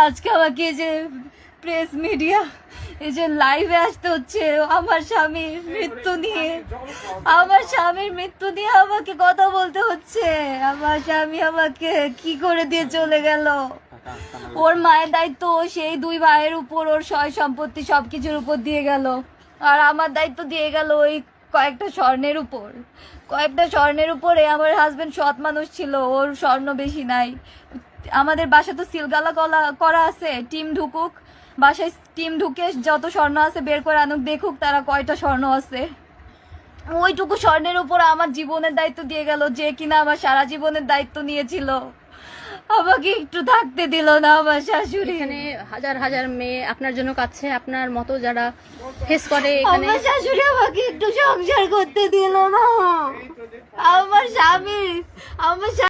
আজকে আমাকে এই যে প্রেস মিডিয়া এই যে লাইভে আসতে হচ্ছে আমার স্বামীর মৃত্যু নিয়ে, আমাকে কথা বলতে হচ্ছে। আমার স্বামী আমাকে কি করে দিয়ে চলে গেল। ওর মায়ের দায়িত্ব সেই 2 ভাইয়ের উপর, ওর সয় সম্পত্তি সবকিছুর উপর দিয়ে গেল। আর আমার দায়িত্ব দিয়ে গেল ওই কয়েকটা স্বর্ণের উপরে। আমার হাজবেন্ড সৎ মানুষ ছিল, ওর স্বর্ণ বেশি নাই। আমাদের বাসা তো সিলগালা করা আছে, টিম ঢুকুক বাসায়, টিম ঢুকে যত স্বর্ণ আছে বের করে আনুক, দেখুক তারা কয়টা স্বর্ণ আছে। ওইটুকু স্বর্ণের উপর আমার জীবনের দায়িত্ব দিয়ে গেল, যে কিনা আমার সারা জীবনের দায়িত্ব নিয়েছিল। আমাকে একটু থাকতে দিল না আমার শাশুড়ি। এখানে হাজার হাজার মেয়ে আপনার জন্য কাছে, আপনার মতো যারা ফেস করে এখানে। আমার শাশুড়ি আমাকে একটু সংসার করতে দিল না। আমার স্বামী